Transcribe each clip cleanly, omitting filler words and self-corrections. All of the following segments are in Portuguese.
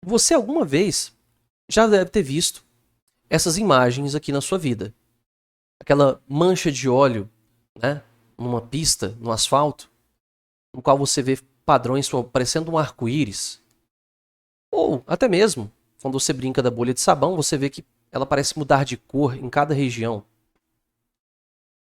Você alguma vez já deve ter visto essas imagens aqui na sua vida. Aquela mancha de óleo, né, numa pista, no asfalto, no qual você vê padrões parecendo um arco-íris. Ou até mesmo, quando você brinca da bolha de sabão, você vê que ela parece mudar de cor em cada região.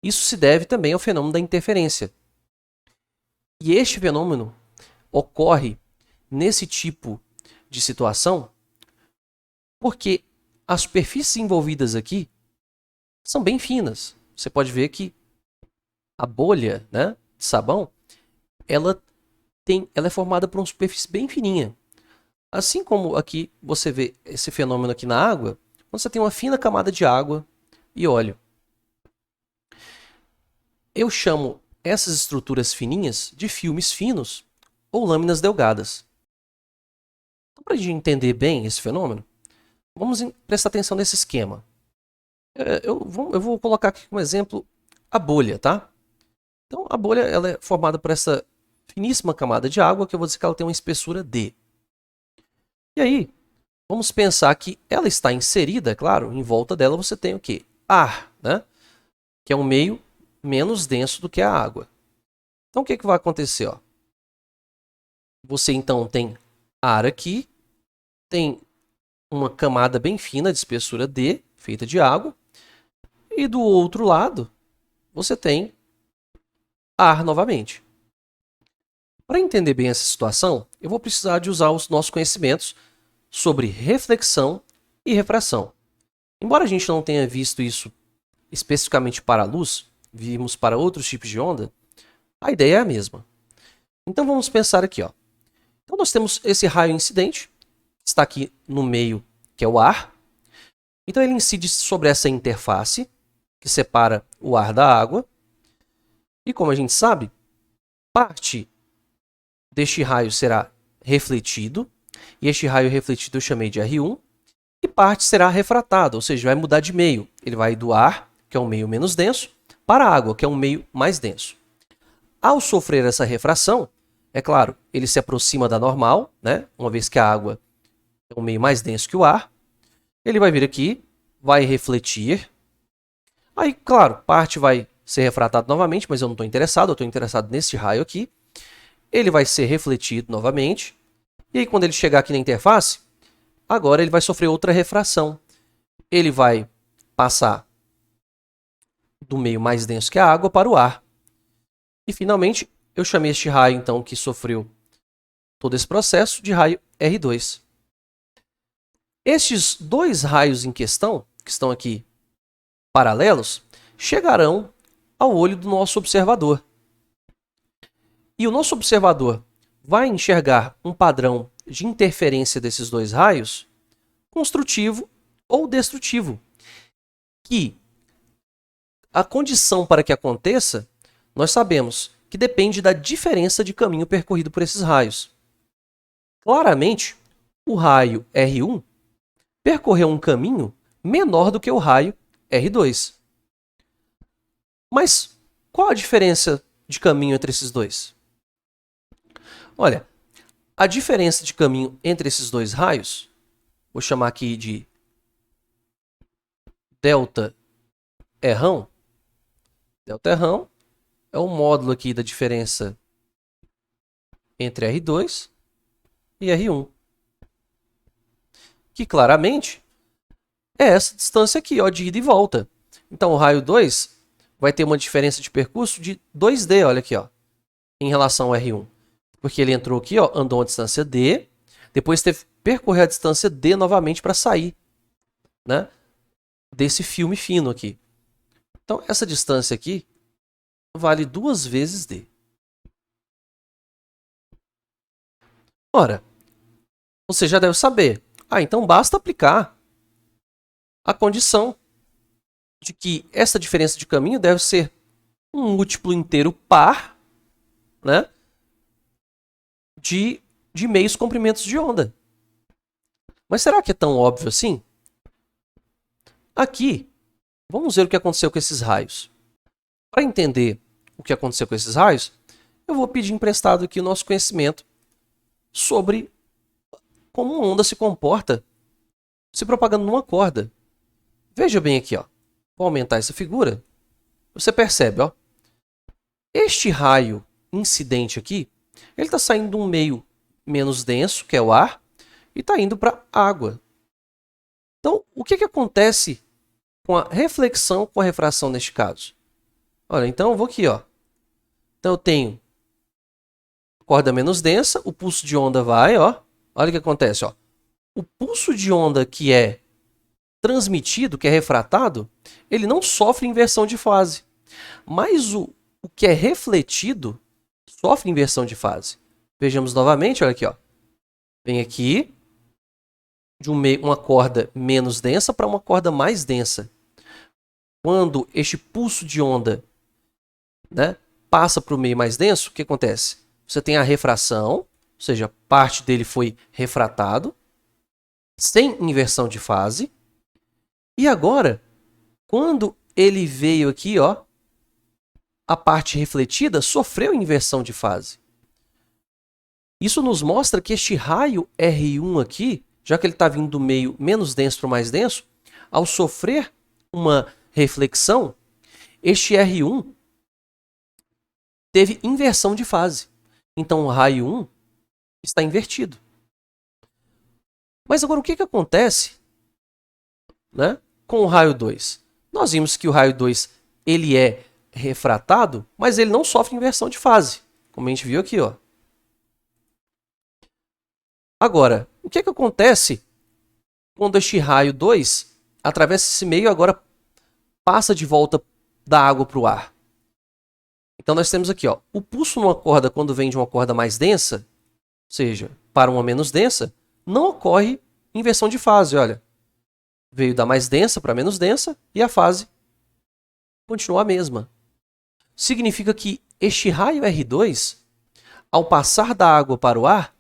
Isso se deve também ao fenômeno da interferência. E este fenômeno ocorre nesse tipo de situação porque as superfícies envolvidas aqui são bem finas. Você pode ver que a bolha, né, de sabão, ela é formada por uma superfície bem fininha. Assim como aqui você vê esse fenômeno aqui na água, quando você tem uma fina camada de água e óleo. Eu chamo essas estruturas fininhas de filmes finos ou lâminas delgadas. Então, para a gente entender bem esse fenômeno, vamos prestar atenção nesse esquema. Eu vou colocar aqui como exemplo a bolha, tá? Então, a bolha ela é formada por essa finíssima camada de água, que eu vou dizer que ela tem uma espessura D. E aí, vamos pensar que ela está inserida, é claro, em volta dela você tem o quê? Ar, né? Que é um meio menos denso do que a água. Então, o que vai acontecer? Ó? Você, então, tem ar aqui, tem uma camada bem fina de espessura D, feita de água, e do outro lado, você tem ar novamente. Para entender bem essa situação, eu vou precisar de usar os nossos conhecimentos sobre reflexão e refração. Embora a gente não tenha visto isso especificamente para a luz, vimos para outros tipos de onda, a ideia é a mesma. Então vamos pensar aqui. Ó. Então nós temos esse raio incidente, está aqui no meio, que é o ar. Então ele incide sobre essa interface, que separa o ar da água. E como a gente sabe, parte deste raio será refletido, e este raio refletido eu chamei de R1, e parte será refratado, ou seja, vai mudar de meio. Ele vai do ar, que é um meio menos denso, para a água, que é um meio mais denso. Ao sofrer essa refração, é claro, ele se aproxima da normal, né? Uma vez que a água é um meio mais denso que o ar. Ele vai vir aqui, vai refletir. Aí, claro, parte vai ser refratado novamente, mas eu não estou interessado, eu estou interessado nesse raio aqui. Ele vai ser refletido novamente. E aí, quando ele chegar aqui na interface, agora ele vai sofrer outra refração. Ele vai passar do meio mais denso que a água para o ar. E, finalmente, eu chamei este raio, então, que sofreu todo esse processo, de raio R2. Estes dois raios em questão, que estão aqui paralelos, chegarão ao olho do nosso observador. E o nosso observador vai enxergar um padrão de interferência desses dois raios, construtivo ou destrutivo, que a condição para que aconteça, nós sabemos que depende da diferença de caminho percorrido por esses raios. Claramente, o raio R1 percorreu um caminho menor do que o raio R2. Mas qual a diferença de caminho entre esses dois? Olha, a diferença de caminho entre esses dois raios, vou chamar aqui de delta R1. Delta R1 é o módulo aqui da diferença entre R2 e R1. Que claramente é essa distância aqui, ó, de ida e volta. Então, o raio 2 vai ter uma diferença de percurso de 2D, olha aqui, ó, em relação ao R1. Porque ele entrou aqui, ó, andou a distância D, depois teve que percorrer a distância D novamente para sair, né, desse filme fino aqui. Então, essa distância aqui vale 2 vezes D. Ora, você já deve saber. Então basta aplicar a condição de que essa diferença de caminho deve ser um múltiplo inteiro par, né, de meios comprimentos de onda. Mas será que é tão óbvio assim? Aqui, vamos ver o que aconteceu com esses raios. Para entender o que aconteceu com esses raios, eu vou pedir emprestado aqui o nosso conhecimento sobre como uma onda se comporta se propagando numa corda. Veja bem aqui, ó. Vou aumentar essa figura. Você percebe, ó. Este raio incidente aqui, ele está saindo de um meio menos denso, que é o ar, e está indo para a água. Então, o que acontece com a reflexão, com a refração neste caso? Olha, então eu vou aqui, ó. Então eu tenho corda menos densa, o pulso de onda vai, ó. Olha o que acontece, ó. O pulso de onda que é transmitido, que é refratado, ele não sofre inversão de fase. Mas o que é refletido sofre inversão de fase. Vejamos novamente, olha aqui, ó. Vem aqui de uma corda menos densa para uma corda mais densa. Quando este pulso de onda, né, passa para o meio mais denso, o que acontece? Você tem a refração, ou seja, parte dele foi refratado, sem inversão de fase. E agora, quando ele veio aqui, ó, a parte refletida sofreu inversão de fase. Isso nos mostra que este raio R1 aqui, já que ele está vindo do meio menos denso para o mais denso, ao sofrer uma reflexão, este R1 teve inversão de fase. Então, o raio 1 está invertido. Mas agora, o que acontece, né, com o raio 2? Nós vimos que o raio 2 ele é refratado, mas ele não sofre inversão de fase, como a gente viu aqui, ó. Agora, o que acontece quando este raio 2 atravessa esse meio e agora passa de volta da água para o ar? Então, nós temos aqui, ó, o pulso numa corda, quando vem de uma corda mais densa, ou seja, para uma menos densa, não ocorre inversão de fase. Olha, veio da mais densa para a menos densa e a fase continua a mesma. Significa que este raio R2, ao passar da água para o ar,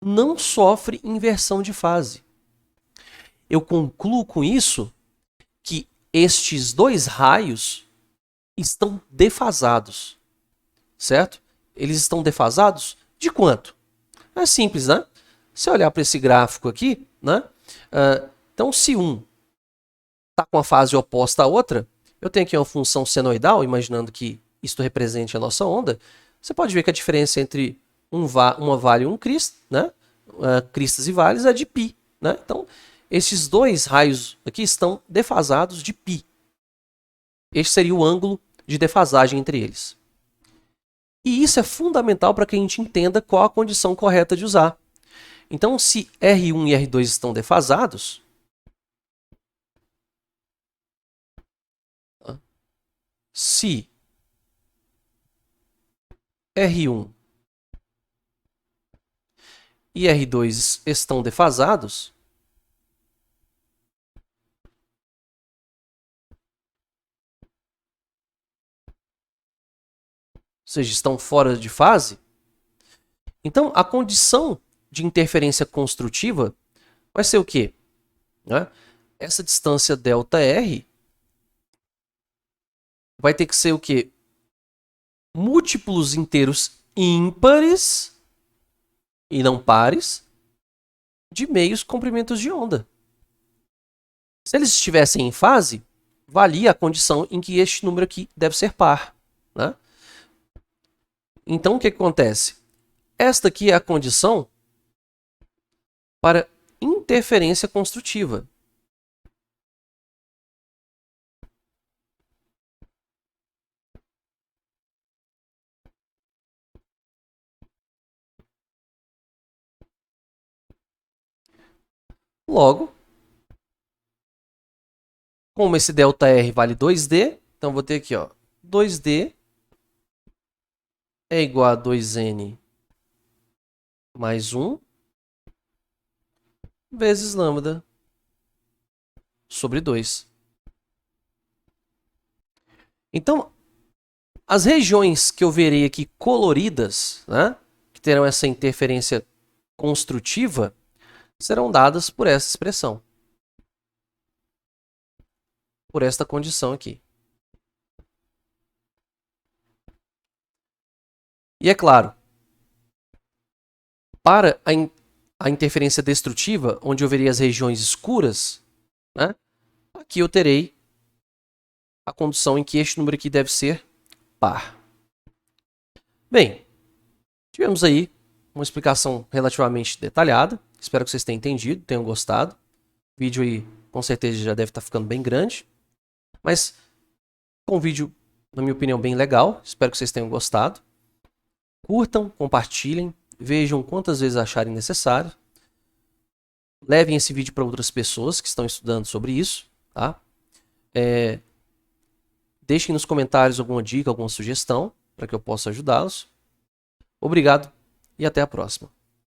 não sofre inversão de fase. Eu concluo com isso que estes dois raios estão defasados, certo? Eles estão defasados de quanto? É simples, né? Se eu olhar para esse gráfico aqui, né? Então, se um está com a fase oposta à outra, eu tenho aqui uma função senoidal, imaginando que isto represente a nossa onda. Você pode ver que a diferença entre uma vale e um crista, né? Cristas e vales é de π. Né? Então, esses dois raios aqui estão defasados de π. Este seria o ângulo de defasagem entre eles. E isso é fundamental para que a gente entenda qual a condição correta de usar. Então, se R1 e R2 estão defasados, se R1 e R2 estão defasados, ou seja, estão fora de fase, então a condição de interferência construtiva vai ser o quê? Né? Essa distância ΔR vai ter que ser o quê? Múltiplos inteiros ímpares e não pares de meios comprimentos de onda. Se eles estivessem em fase, valia a condição em que este número aqui deve ser par. Né? Então, o que acontece? Esta aqui é a condição para interferência construtiva. Logo, como esse ΔR vale 2D, então vou ter aqui, ó, 2D é igual a 2N mais 1 vezes lambda sobre 2. Então, as regiões que eu verei aqui coloridas, né, que terão essa interferência construtiva, serão dadas por essa expressão. Por esta condição aqui. E é claro, para a interferência destrutiva, onde eu verei as regiões escuras, né? Aqui eu terei a condição em que este número aqui deve ser par. Bem, tivemos aí uma explicação relativamente detalhada. Espero que vocês tenham entendido, tenham gostado. O vídeo aí com certeza já deve estar ficando bem grande. Mas com um vídeo, na minha opinião, bem legal. Espero que vocês tenham gostado. Curtam, compartilhem, vejam quantas vezes acharem necessário. Levem esse vídeo para outras pessoas que estão estudando sobre isso. Tá? Deixem nos comentários alguma dica, alguma sugestão, para que eu possa ajudá-los. Obrigado e até a próxima.